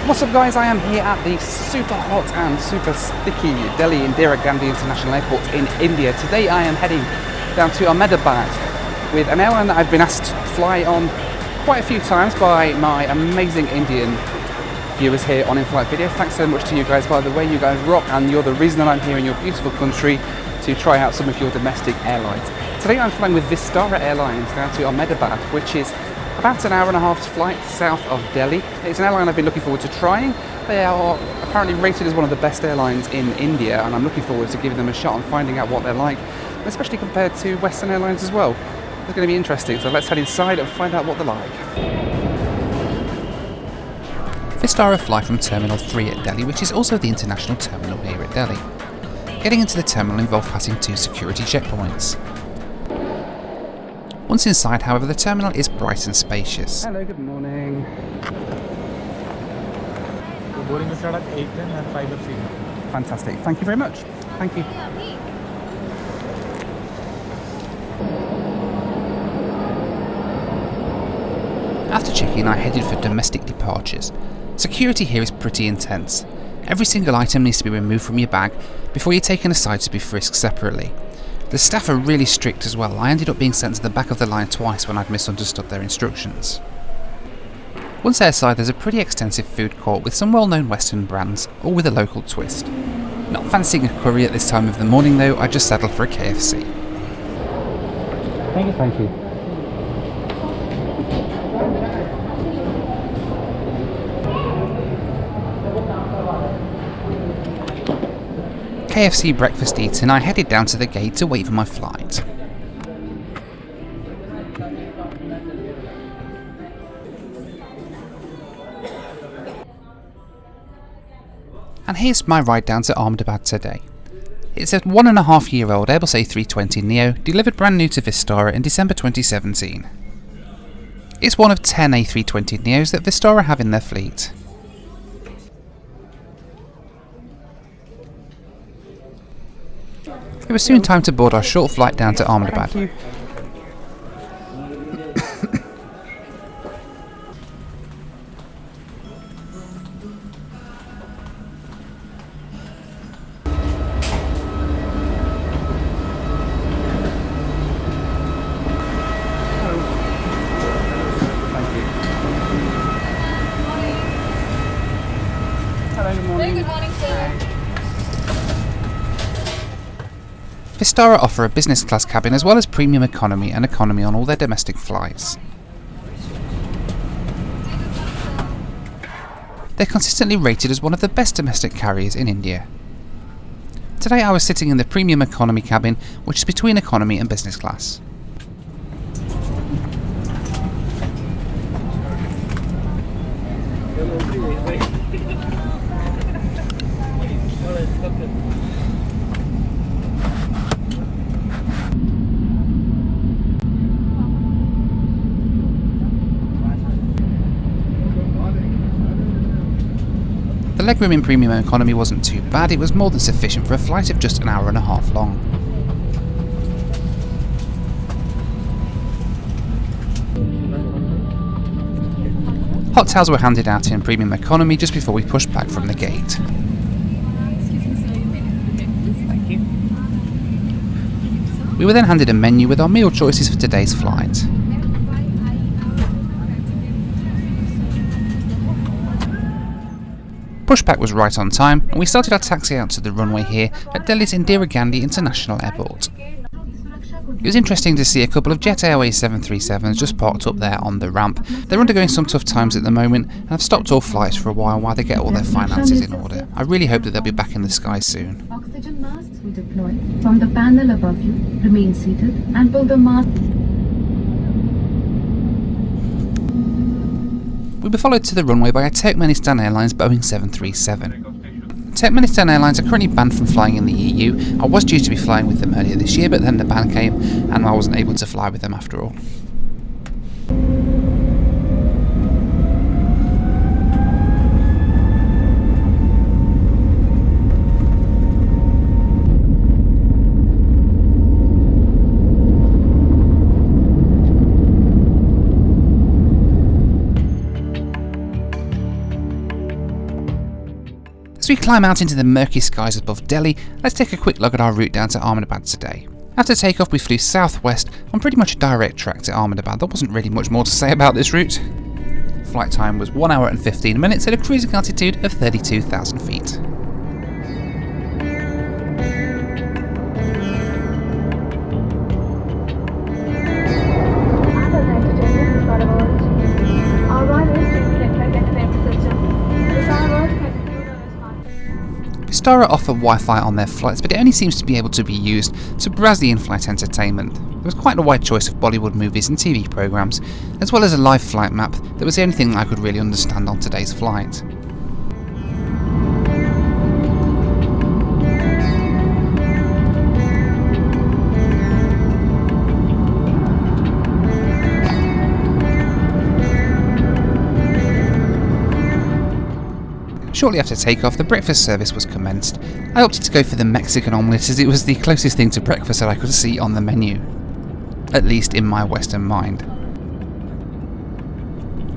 What's up guys, I am here at the super hot and super sticky Delhi Indira Gandhi International Airport in India. Today I am heading down to Ahmedabad with an airline that I've been asked to fly on quite a few times by my amazing Indian viewers here on In-Flight Video. Thanks so much to you guys, by the way, you guys rock, and you're the reason that I'm here in your beautiful country to try out some of your domestic airlines. Today I'm flying with Vistara Airlines down to Ahmedabad, which is about an hour and a half's flight south of Delhi. It's an airline I've been looking forward to trying. They are apparently rated as one of the best airlines in India, and I'm looking forward to giving them a shot and finding out what they're like, especially compared to Western airlines as well. It's going to be interesting, so let's head inside and find out what they're like. Vistara fly from Terminal 3 at Delhi, which is also the international terminal here at Delhi. Getting into the terminal involved passing 2 security checkpoints. Once inside, however, the terminal is bright and spacious. Hello, good morning. The boarding will start at 8:10 and 5 of signal. Fantastic, thank you very much. Thank you. After check-in, I headed for domestic departures. Security here is pretty intense. Every single item needs to be removed from your bag before you're taken aside to be frisked separately. The staff are really strict as well. I ended up being sent to the back of the line twice when I'd misunderstood their instructions. Once airside, there's a pretty extensive food court with some well-known Western brands, all with a local twist. Not fancying a curry at this time of the morning though, I just settled for a KFC. Thank you. Thank you. KFC breakfast eaten, I headed down to the gate to wait for my flight. And here's my ride down to Ahmedabad today. It's a 1.5-year-old Airbus A320neo, delivered brand new to Vistara in December 2017. It's one of 10 A320neos that Vistara have in their fleet. It was soon time to board our short flight down to Ahmedabad. Thank you. Hello, good morning. Good morning, sir. Vistara offer a business class cabin as well as premium economy and economy on all their domestic flights. They're consistently rated as one of the best domestic carriers in India. Today I was sitting in the premium economy cabin, which is between economy and business class. The legroom in premium economy wasn't too bad, it was more than sufficient for a flight of just an hour and a half long. Hot towels were handed out in premium economy just before we pushed back from the gate. Thank you. We were then handed a menu with our meal choices for today's flight. Pushback was right on time, and we started our taxi out to the runway here at Delhi's Indira Gandhi International Airport. It was interesting to see a couple of Jet Airways 737s just parked up there on the ramp. They're undergoing some tough times at the moment and have stopped all flights for a while they get all their finances in order. I really hope that they'll be back in the sky soon. Oxygen masks will deploy from the panel above you. Remain seated and pull the mask. We were followed to the runway by a Turkmenistan Airlines Boeing 737. Turkmenistan Airlines are currently banned from flying in the EU. I was due to be flying with them earlier this year, but then the ban came and I wasn't able to fly with them after all. we climb out into the murky skies above Delhi, let's take a quick look at our route down to Ahmedabad today. After takeoff we flew southwest on pretty much a direct track to Ahmedabad. There wasn't really much more to say about this route. Flight time was 1 hour and 15 minutes at a cruising altitude of 32,000 feet. Vistara offer Wi-Fi on their flights, but it only seems to be able to be used to browse the in-flight entertainment. There was quite a wide choice of Bollywood movies and TV programmes, as well as a live flight map that was the only thing I could really understand on today's flight. Shortly after takeoff, the breakfast service was commenced. I opted to go for the Mexican omelette as it was the closest thing to breakfast that I could see on the menu, at least in my Western mind.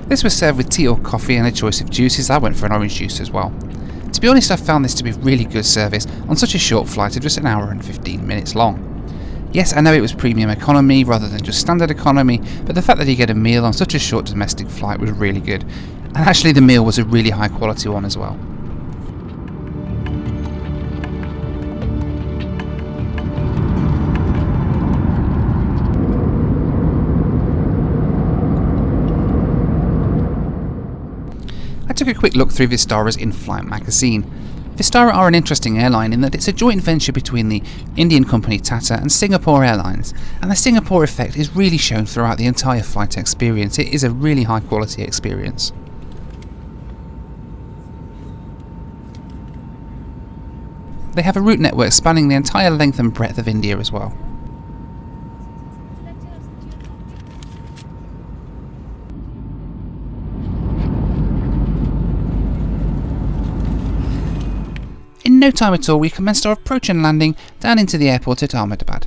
This was served with tea or coffee and a choice of juices. I went for an orange juice as well. To be honest, I found this to be really good service on such a short flight of just an hour and 15 minutes long. Yes, I know it was premium economy rather than just standard economy, but the fact that you get a meal on such a short domestic flight was really good. And actually the meal was a really high quality one as well. I took a quick look through Vistara's in-flight magazine. Vistara are an interesting airline in that it's a joint venture between the Indian company Tata and Singapore Airlines, and the Singapore effect is really shown throughout the entire flight experience. It is a really high quality experience. They have a route network spanning the entire length and breadth of India as well. In no time at all, we commenced our approach and landing down into the airport at Ahmedabad.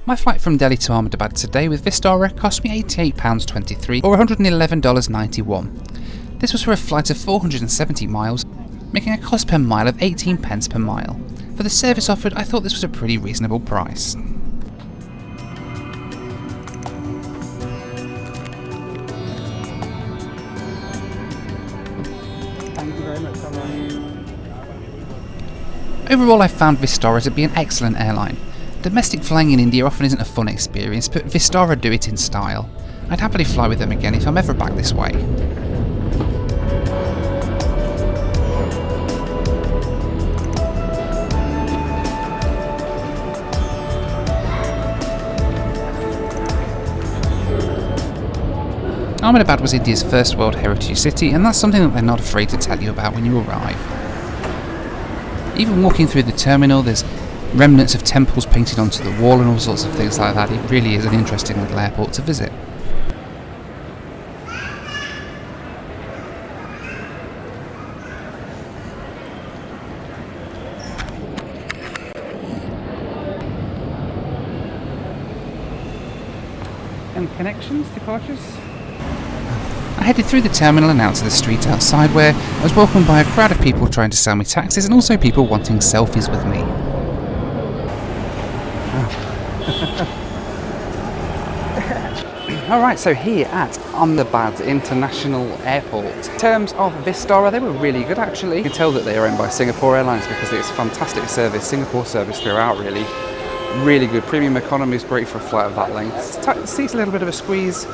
My flight from Delhi to Ahmedabad today with Vistara cost me £88.23 or $111.91. This was for a flight of 470 miles, making a cost per mile of 18 pence per mile. For the service offered, I thought this was a pretty reasonable price. Thank you very much. Overall, I found Vistara to be an excellent airline. Domestic flying in India often isn't a fun experience, but Vistara do it in style. I'd happily fly with them again if I'm ever back this way. Ahmedabad was India's first World Heritage City, and that's something that they're not afraid to tell you about when you arrive. Even walking through the terminal, there's remnants of temples painted onto the wall and all sorts of things like that. It really is an interesting little airport to visit. And connections, departures? I headed through the terminal and out to the street outside where I was welcomed by a crowd of people trying to sell me taxis and also people wanting selfies with me. Alright, so here at Ahmedabad International Airport. In terms of Vistara, they were really good actually. You can tell that they are owned by Singapore Airlines because it's fantastic service, Singapore service throughout really. Really good. Premium economy is great for a flight of that length. Seat's a little bit of a squeeze,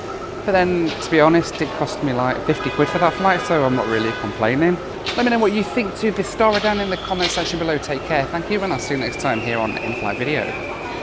but then to be honest, it cost me like 50 quid for that flight, so I'm not really complaining. Let me know what you think to Vistara down in the comment section below. Take care, thank you, and I'll see you next time here on In-Flight Video.